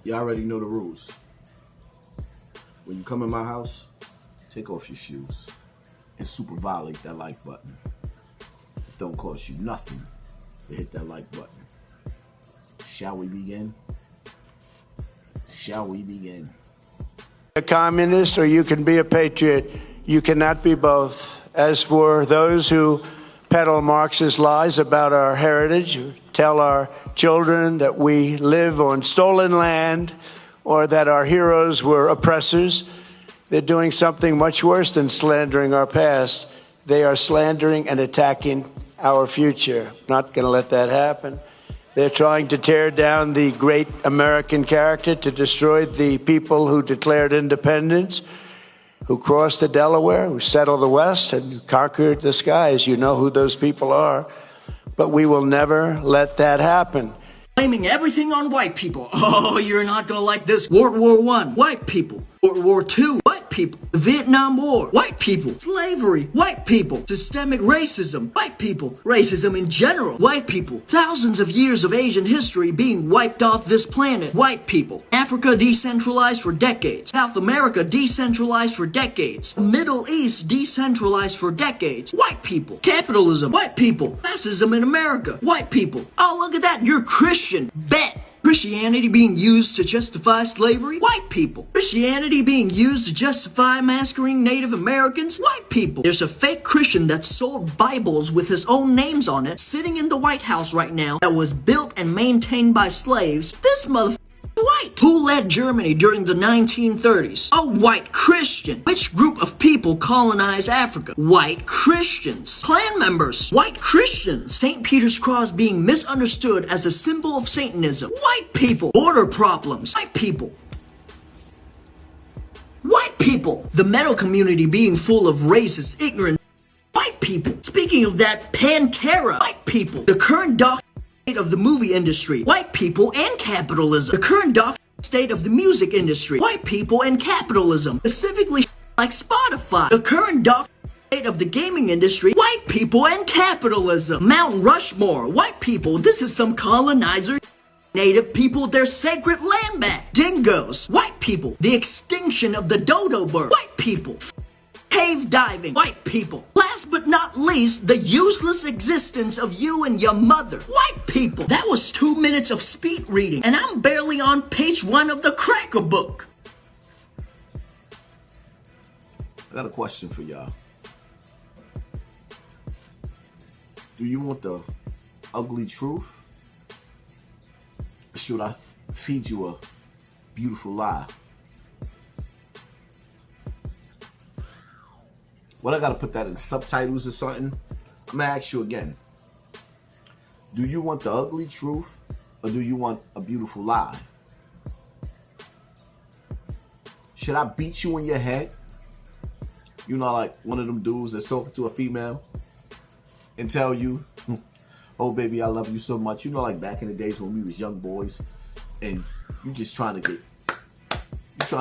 You already know the rules. When you come in my house, take off your shoes and super violate that like button. It don't cost you nothing to hit that like button. Shall we begin? Shall we begin? A communist or you can be a patriot. You cannot be both. As for those who peddle Marxist lies about our heritage, tell our children that we live on stolen land or that our heroes were oppressors, they're doing something much worse than slandering our past. They are slandering and attacking our future. Not going to let that happen. They're trying to tear down the great American character, to destroy the people who declared independence, who crossed the Delaware, who settled the West, and conquered the skies. You know who those people are. But we will never let that happen. Blaming everything on white people. Oh, you're not gonna like this. World War I, white people. World War II, white people. The Vietnam War, white people. Slavery, white people. Systemic racism, white people. Racism in general, white people. Thousands of years of Asian history being wiped off this planet, white people. Africa decentralized for decades. South America decentralized for decades. The Middle East decentralized for decades, white people. Capitalism, white people. Fascism in America, white people. Oh, look at that, you're Christian. Bet. Christianity being used to justify slavery? White people. Christianity being used to justify massacring Native Americans? White people. There's a fake Christian that sold Bibles with his own names on it sitting in the White House right now that was built and maintained by slaves. This motherfucker white. Who led Germany during the 1930s? A white Christian. Which group of people colonized Africa? White Christians. Klan members. White Christians. St. Peter's Cross being misunderstood as a symbol of Satanism. White people. Border problems. White people. White people. The metal community being full of racist, ignorant white people. Speaking of that, Pantera. White people. The current doctrine of the movie industry, white people and capitalism. The current state of the music industry, white people and capitalism. Specifically like Spotify. The current state of the gaming industry, white people and capitalism. Mount Rushmore, white people. This is some colonizer. Native people, their sacred land back. Dingoes, white people. The extinction of the dodo bird, white people. Cave diving, white people. Last but not least, the useless existence of you and your mother, white people. That was 2 minutes of speed reading, and I'm barely on page 1 of the cracker book. I got a question for y'all. Do you want the ugly truth? Or should I feed you a beautiful lie? What, I gotta put that in subtitles or something? I'm gonna ask you again. Do you want the ugly truth or do you want a beautiful lie? Should I beat you in your head? You know, like one of them dudes that's talking to a female and tell you, oh baby, I love you so much. You know, like back in the days when we was young boys and you just trying to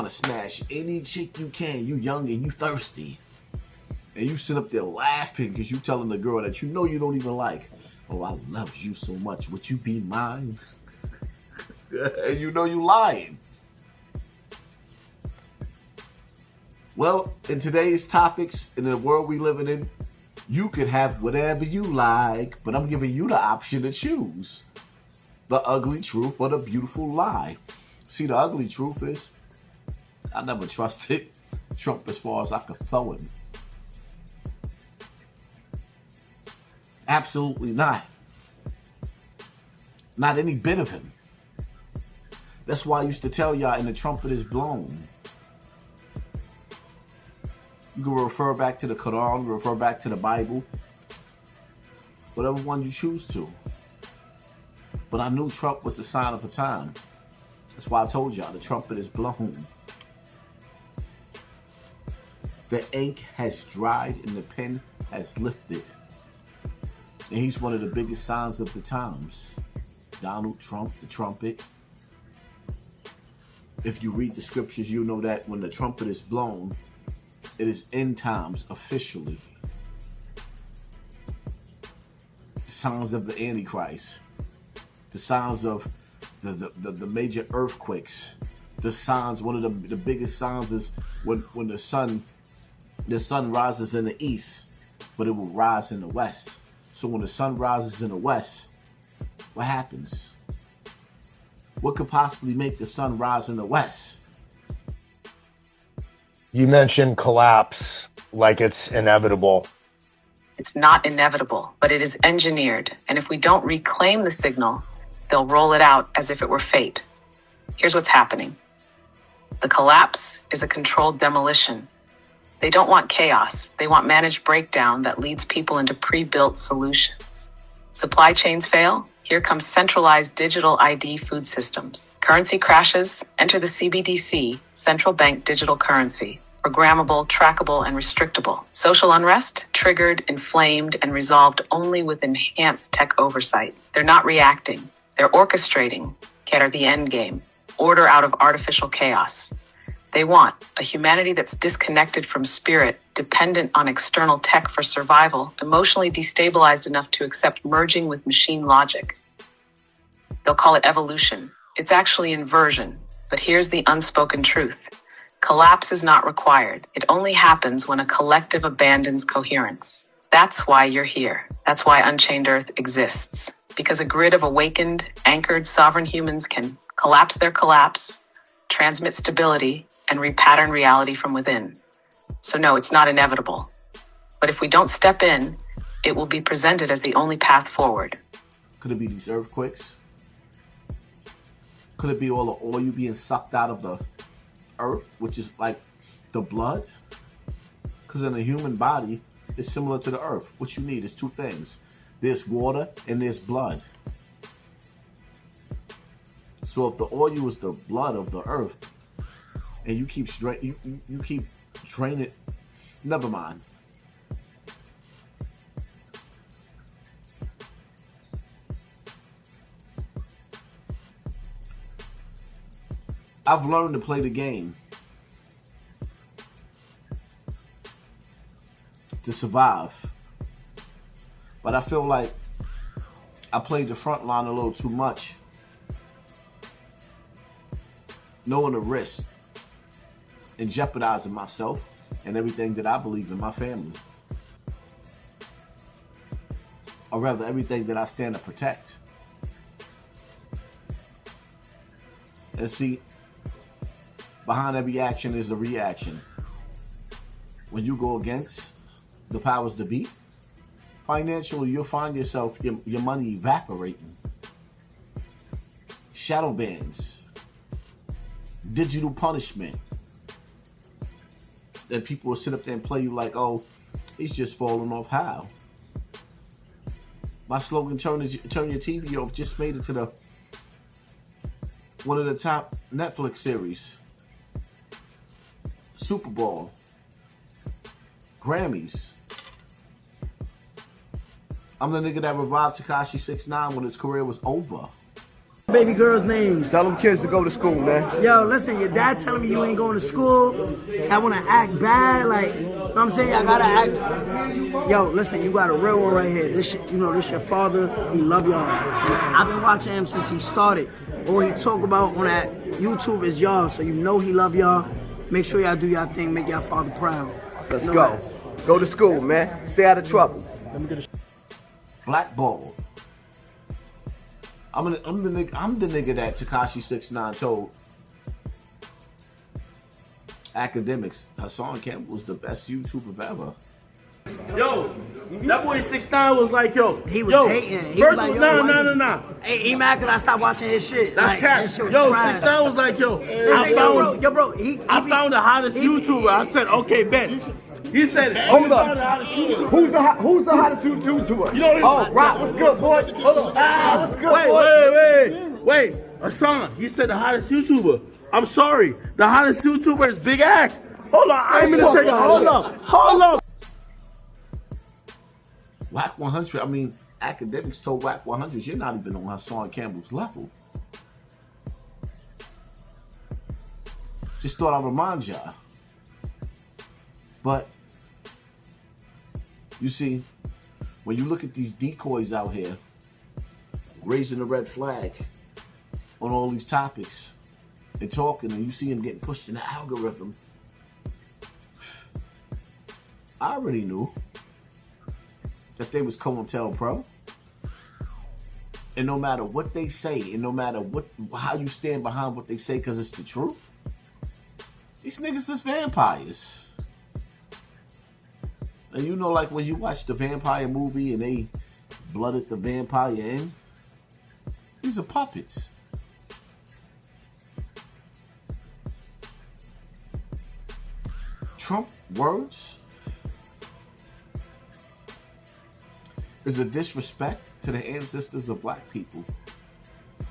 smash any chick you can. You young and you thirsty. And you sit up there laughing because you telling the girl that you know you don't even like, oh, I love you so much. Would you be mine? And you know you lying. Well, in today's topics, in the world we living in, you could have whatever you like, but I'm giving you the option to choose. The ugly truth or the beautiful lie. See, the ugly truth is, I never trusted Trump as far as I could throw him. Absolutely not. Not any bit of him. That's why I used to tell y'all, and the trumpet is blown. You can refer back to the Quran, refer back to the Bible, whatever one you choose to. But I knew Trump was the sign of the time. That's why I told y'all the trumpet is blown. The ink has dried and the pen has lifted. And he's one of the biggest signs of the times. Donald Trump, the trumpet. If you read the scriptures, you know that when the trumpet is blown, it is end times officially. The signs of the Antichrist. The signs of the major earthquakes, the signs. One of the biggest signs is when the sun rises in the east, but it will rise in the west. So when the sun rises in the west, what happens? What could possibly make the sun rise in the west? You mentioned collapse like it's inevitable. It's not inevitable, but it is engineered. And if we don't reclaim the signal, they'll roll it out as if it were fate. Here's what's happening. The collapse is a controlled demolition. They don't want chaos. They want managed breakdown that leads people into pre-built solutions. Supply chains fail. Here comes centralized digital ID food systems. Currency crashes. Enter the CBDC, central bank digital currency. Programmable, trackable, and restrictable. Social unrest, triggered, inflamed, and resolved only with enhanced tech oversight. They're not reacting. They're orchestrating. Get the endgame. Order out of artificial chaos. They want a humanity that's disconnected from spirit, dependent on external tech for survival, emotionally destabilized enough to accept merging with machine logic. They'll call it evolution. It's actually inversion. But here's the unspoken truth. Collapse is not required. It only happens when a collective abandons coherence. That's why you're here. That's why Unchained Earth exists. Because a grid of awakened, anchored, sovereign humans can collapse their collapse, transmit stability, and repattern reality from within. So no, it's not inevitable. But if we don't step in, it will be presented as the only path forward. Could it be these earthquakes? Could it be all the oil being sucked out of the earth, which is like the blood? Because in the human body, it's similar to the earth. What you need is two things. There's water and there's blood. So if the oil is the blood of the earth, and you keep draining, never mind. I've learned to play the game to survive, but I feel like I played the front line a little too much, knowing the risk and jeopardizing myself and everything that I believe in my family, or rather everything that I stand to protect. And see, behind every action is the reaction. When you go against the powers that be, financially, you'll find yourself, your money evaporating. Shadow bans, digital punishment. Then people will sit up there and play you like, oh, he's just falling off. How? My slogan, turn your TV off, just made it to one of the top Netflix series. Super Bowl, Grammys. I'm the nigga that revived Tekashi 6ix9ine when his career was over. Baby girl's name. Tell them kids to go to school, man. Yo, listen, your dad telling me you ain't going to school. I want to act bad, like, you know what I'm saying? I gotta act. Yo, listen, you got a real one right here. This shit, this your father. He love y'all. I've been watching him since he started. All he talk about on that YouTube is y'all, so you know he love y'all. Make sure y'all do y'all thing, make y'all father proud. Let's go. Go to school, man. Stay out of trouble. Blackballed. I'm the nigga that Tekashi 6ix9ine told academics Hassan Campbell was the best YouTuber ever. Yo, that boy 6ix9ine was like, yo. He was hating. He First was like, no. Hey, he mad because I stopped watching his shit. That's like, cat. that shit was Yo, trash. 6ix9ine was like, yo, I found the hottest YouTuber. I said, okay, bet. He said, Hold up. Who's the hottest YouTuber? You know, oh, Rock, what's good, boy? Hold up. What's good, boy? Wait. Hassan, he said the hottest YouTuber. I'm sorry. The hottest YouTuber is Big Act. Hold on. I ain't gonna tell you. Hold up. Whack 100, I mean, academics told Whack 100, you're not even on Hassan Campbell's level. Just thought I'd remind y'all. But, you see, when you look at these decoys out here, raising the red flag, on all these topics and talking, and you see him getting pushed in the algorithm. I already knew that they was COINTELPRO. And no matter what they say, and no matter how you stand behind what they say because it's the truth, these niggas is vampires. And you know, like when you watch the vampire movie and they blooded the vampire in, these are puppets. Trump words is a disrespect to the ancestors of black people,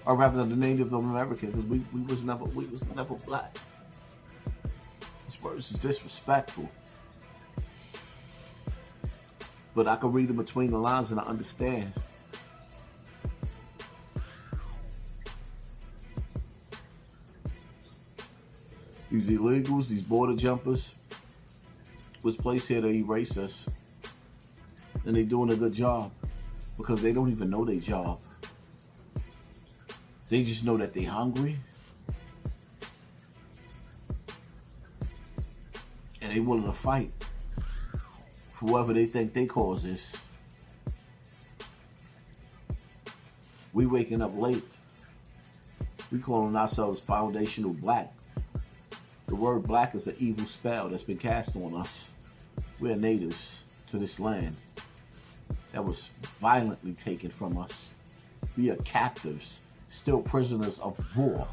or rather the Native Americans, because we was never black. This words is disrespectful. But I can read in between the lines and I understand. These illegals, these border jumpers, was placed here to erase us. And they're doing a good job because they don't even know their job. They just know that they're hungry. And they willing to fight for whoever they think they cause this. We waking up late. We calling ourselves foundational black. The word black is an evil spell that's been cast on us. We're natives to this land that was violently taken from us. We are captives, still prisoners of war.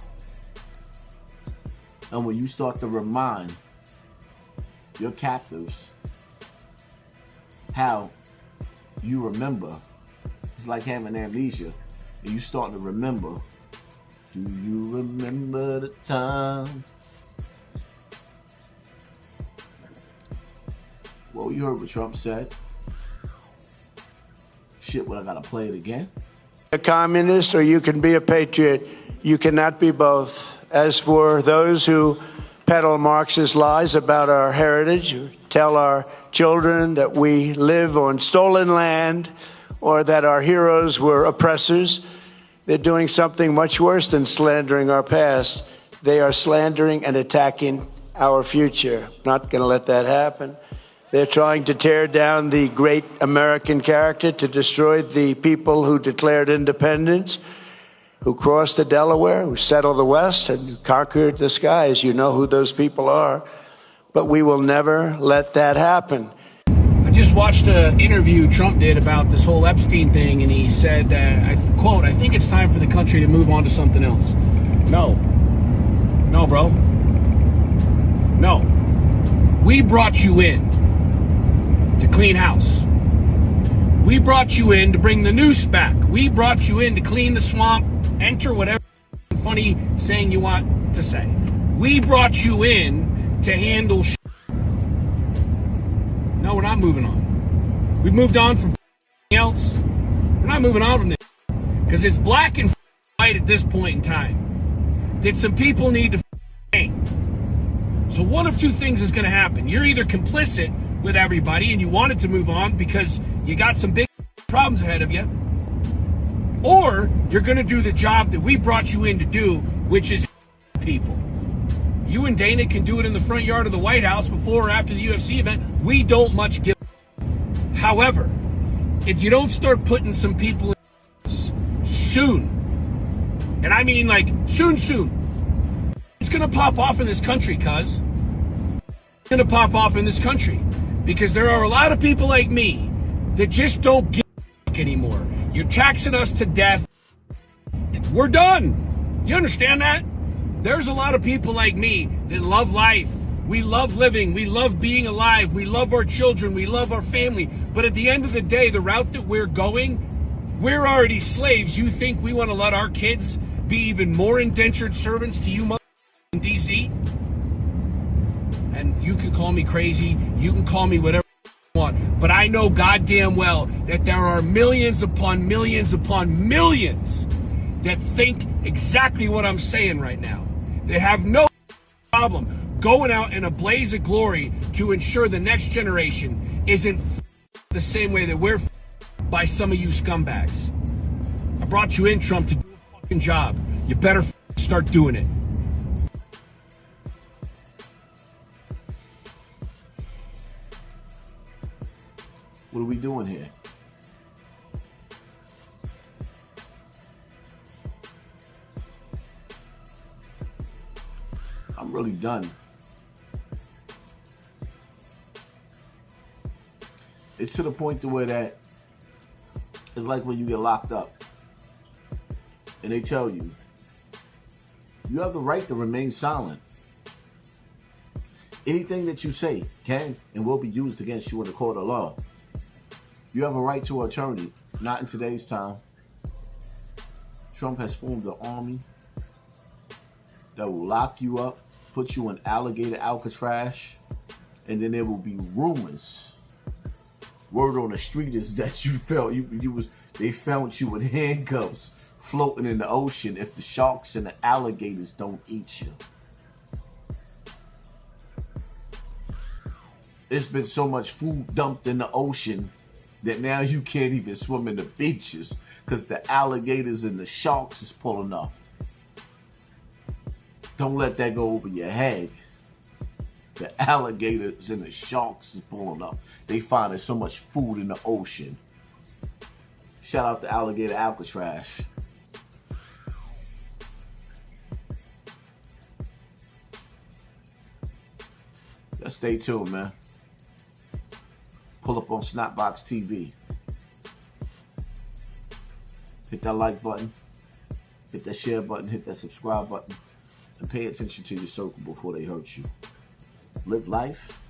And when you start to remind your captives how you remember, it's like having amnesia, and you start to remember. Do you remember the time? Well, you heard what Trump said. Shit, what, I gotta play it again? A communist or you can be a patriot. You cannot be both. As for those who peddle Marxist lies about our heritage, or tell our children that we live on stolen land or that our heroes were oppressors, they're doing something much worse than slandering our past. They are slandering and attacking our future. Not going to let that happen. They're trying to tear down the great American character, to destroy the people who declared independence, who crossed the Delaware, who settled the West, and conquered the skies. You know who those people are. But we will never let that happen. I just watched an interview Trump did about this whole Epstein thing, and he said, I quote, "I think it's time for the country to move on to something else." No, bro. No. We brought you in to clean house. We brought you in to bring the noose back. We brought you in to clean the swamp, enter whatever funny saying you want to say. We brought you in to handle shit. No, we're not moving on. We've moved on from else. We're not moving on from this because it's black and white at this point in time. That some people need to change. So one of two things is going to happen. You're either complicit with everybody and you wanted to move on because you got some big problems ahead of you, or you're going to do the job that we brought you in to do, which is people. You and Dana can do it in the front yard of the White House before or after the UFC event. We don't much give. However, if you don't start putting some people in soon, and I mean like soon, it's going to pop off in this country, cuz. It's going to pop off in this country. Because there are a lot of people like me that just don't give a anymore. You're taxing us to death. We're done. You understand that? There's a lot of people like me that love life. We love living. We love being alive. We love our children. We love our family. But at the end of the day, the route that we're going, we're already slaves. You think we want to let our kids be even more indentured servants to you in D.C.? And you can call me crazy, you can call me whatever you want, but I know goddamn well that there are millions upon millions upon millions that think exactly what I'm saying right now. They have no problem going out in a blaze of glory to ensure the next generation isn't the same way that we're by some of you scumbags. I brought you in, Trump, to do a job. You better start doing it. What are we doing here? I'm really done. It's to the point to where that it's like when you get locked up and they tell you, you have the right to remain silent. Anything that you say can and will be used against you in the court of law. You have a right to an attorney. Not in today's time. Trump has formed an army that will lock you up, put you in alligator Alcatraz, and then there will be rumors. Word on the street is that they found you in handcuffs floating in the ocean if the sharks and the alligators don't eat you. There's been so much food dumped in the ocean that now you can't even swim in the beaches because the alligators and the sharks is pulling up. Don't let that go over your head. The alligators and the sharks is pulling up. They finding so much food in the ocean. Shout out to Alligator Alcatraz. Just stay tuned, man. Pull up on Snapbox TV. Hit that like button. Hit that share button. Hit that subscribe button. And pay attention to your circle before they hurt you. Live life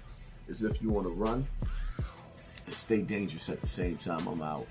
as if you want to run. Stay dangerous at the same time. I'm out.